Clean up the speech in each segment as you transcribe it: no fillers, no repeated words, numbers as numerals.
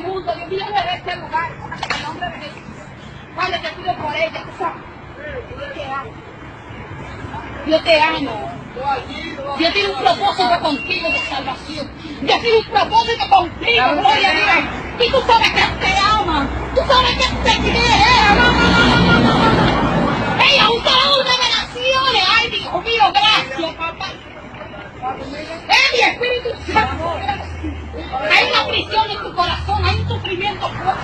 mundo, Dios mío, de este lugar, en el nombre de Jesús. Padre, te pido por ella, tú sabes. Yo te amo. Yo te amo. Dios tiene un propósito contigo de salvación. Dios tiene un propósito contigo, gloria a Dios. Y tú sabes que Él te ama. Tú sabes que Él te quiere. Ella ha usado revelaciones. Ay, Dios mío, gracias, papá. Mi Espíritu Santo. Hay una prisión en tu corazón, hay un sufrimiento fuerte.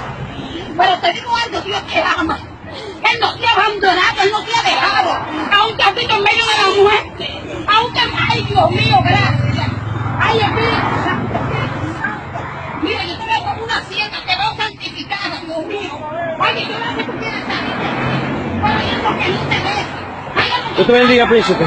Pero te digo algo, Dios te ama. Él no te ha abandonado, Él no te ha dejado. Aunque has visto en medio de la muerte. Aunque, ay Dios mío, gracias. Ay Espíritu Santo, Espíritu Santo. Mira, yo te veo como una sierva, te veo santificada, Dios mío. Ay, yo veo que tú quieres salir. Pero hay algo que no te deja. Dios te bendiga, príncipe.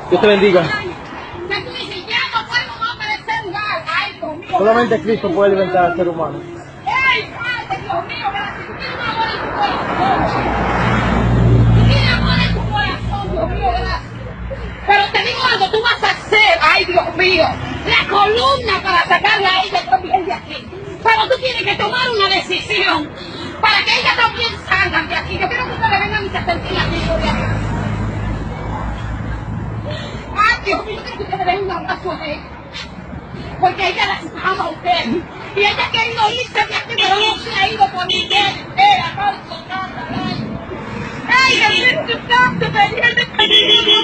Dios te bendiga. Que tú dices, ya no puedo más de ese lugar. Ay, Dios mío. Solamente Cristo puede libertar al ser humano. ¡Ay, Padre, Dios mío! Gracias. Tú tienes amor en tu corazón. Tú tienes amor en tu corazón, Dios mío, gracias. Pero te digo algo, tú vas a ser, ay, Dios mío, la columna para sacarla a ella también de aquí. Pero tú tienes que tomar una decisión para que ella también salga de aquí. Yo quiero que ustedes vengan y se acerquen aquí, gloria a Dios. Ay, Dios mío, que ustedes den un abrazo a ella. Porque ella las ama a ustedes. Y ella ha querido irse de aquí, pero no se ha ido por ustedes. ¡Ay, Espíritu Santo! Dios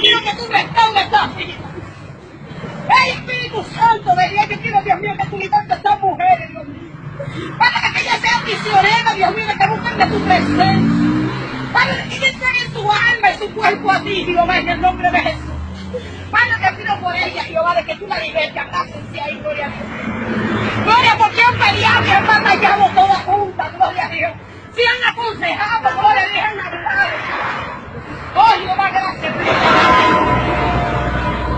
mío, que tú restaures esta vida. ¡Ay, Espíritu Santo! Venía que quiero, Dios mío, que tú libertes a estas mujeres, Dios mío. Para que ella sea prisionera, Dios mío, que busquen de tu presencia. Para que ella entregue su alma y su cuerpo a ti, Dios mío, en el nombre de Jesús. Padre, te pido por ella, Jehová, de que tú la libertes, abrácense ahí, gloria a Dios. Gloria, porque han peleado y han batallado todas juntas, gloria a Dios. Si han aconsejado, gloria a Dios, han hablado. Oh, Jehová, gracias.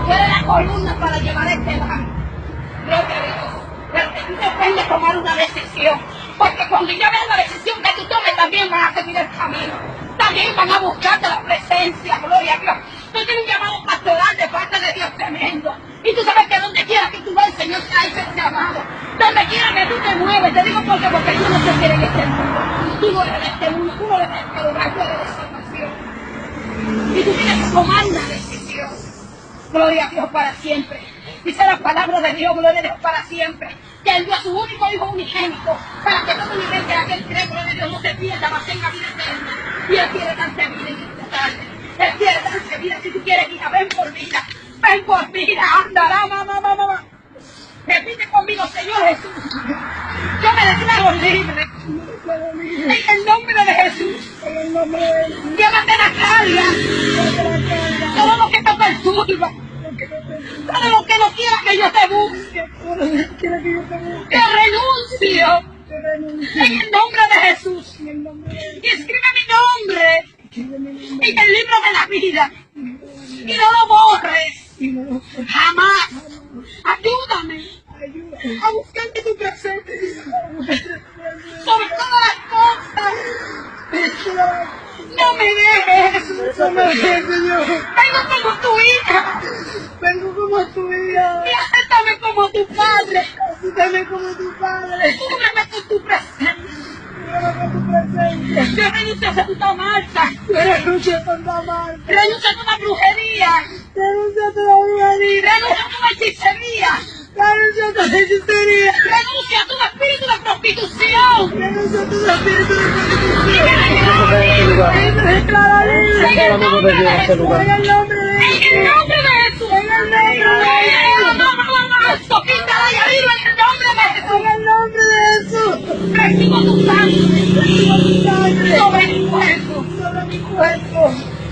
Tú eres la columna para llevar este lado. Gloria a Dios. Pero que tú depende de tomar una decisión. Porque cuando ya veas la decisión que tú tomes, también van a seguir el camino. También van a buscarte la presencia, gloria a Dios. Tú tienes un llamado pastoral de parte de Dios tremendo. Y tú sabes que donde quiera que tú vas, el Señor trae ese llamado. Donde quiera que tú te mueves, te digo porque tú no te quieres en este mundo. Tú no eres de este mundo, tú no eres de este lugar, tú eres de salvación. Y tú tienes que tomar una decisión. Gloria a Dios para siempre. Dice la palabra de Dios, gloria a Dios para siempre. Que Él dio a su único hijo unigénito para que todo nivel que aquel cree, gloria a Dios, no se pierda, mas tenga vida eterna. Y Él quiere darte vida en esta tarde. Él quiere darte vida. Si tú quieres vida, ven por vida. Ven por vida. Andará, mamá. Repite conmigo, Señor Jesús. Yo me declaro libre. En el nombre de Jesús. Llévate la carga. Todo lo que te perturba. Todo lo que no quiera que yo te busque. Te renuncio. En el nombre de Jesús. Y escribe mi nombre en el libro de la vida. Y no lo borres. Jamás. Ayúdame a buscarte tu presencia. Sobre todas las cosas. No me dejes. No me dejes, Señor. Vengo como tu hija. Vengo como tu hija. Y acéptame como tu padre. Acéptame como tu padre. Cúbreme con tu presencia. Cúbreme con tu presencia. Yo renuncio a Santa Marta. Yo renuncio a Santa Marta. Renuncio a toda brujería. Renuncio a toda brujería. Renuncio a toda hechicería. Renuncio a toda hechicería. Renuncio a todo espíritu de prostitución. Renuncio a todo espíritu de Y prostitución. me declaro libre. En el nombre de Jesús. En el nombre de Jesús. En el nombre de Jesús. En el nombre de Jesús. Quítala y arriba en el nombre de Jesús. En el nombre de Jesús. Recibo tu sangre. Sobre mi cuerpo. Sobre mi cuerpo.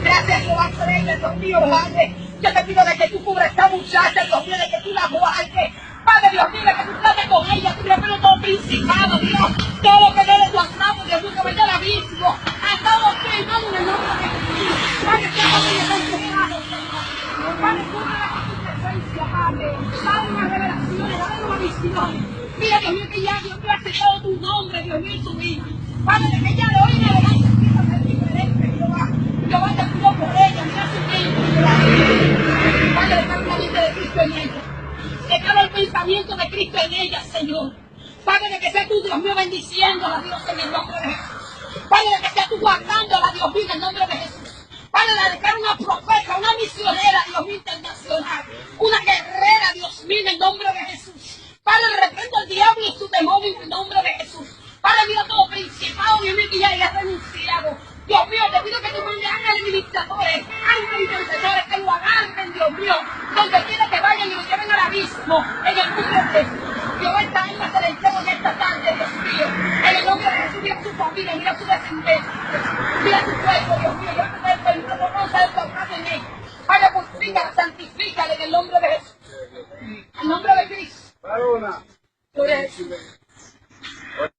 Gracias, Jehová, por ella, Dios mío, Padre. Yo te pido de que tú cubras a esta muchacha, Dios mío, de que tú la guardes. Padre, Dios mío, de que tú trates con ella, tú le pido todo principado, Dios. Todo lo que no le guardamos, Dios mío, que vaya al abismo. A todos los hermanos en el nombre de Jesús. Padre, que esta familia está enfocada, Señor. Padre, cúbrela con tu presencia, Padre. Dale una revelación, dale una visión. Mira, Dios mío, que ya, Dios mío, ha aceptado tu nombre, Dios mío, en su vida. Padre, de que ya de hoy en adelante empieza a ser diferente, Jehová. Jehová, te pido por ella, mira su mente. Padre, declaro la mente de Cristo en ella. Declaro el pensamiento de Cristo en ella, Señor. Padre, que sea tú, Dios mío, bendiciéndola, Dios, en el nombre de Jesús. Padre, que sea tú guardándola, Dios mío, en el nombre de Jesús. Padre, la declaro una profeta, una misionera, Dios mío, internacional. Una guerrera, Dios mío, en el nombre de Jesús. Padre, reprendo al diablo y su demonio en el nombre de Jesús. Padre, mira todo principado, Dios mío, que ya haya renunciado. Dios mío, te pido que tú mandes ángeles ministradores, ángeles intercesores, que lo agarren, Dios mío, donde quiera que vayan y lo lleven al abismo, en el nombre de Jesús. Dios, esta alma se la entrego en esta tarde, Dios mío, en el nombre de Jesús. Mira su familia, mira su descendencia, mira su pueblo, Dios mío, yo te doy el perdón, no sabes tocar en él. Padre, purifícala, santifícala en el nombre de Jesús, en el nombre de Cristo. Gloria a Jesús.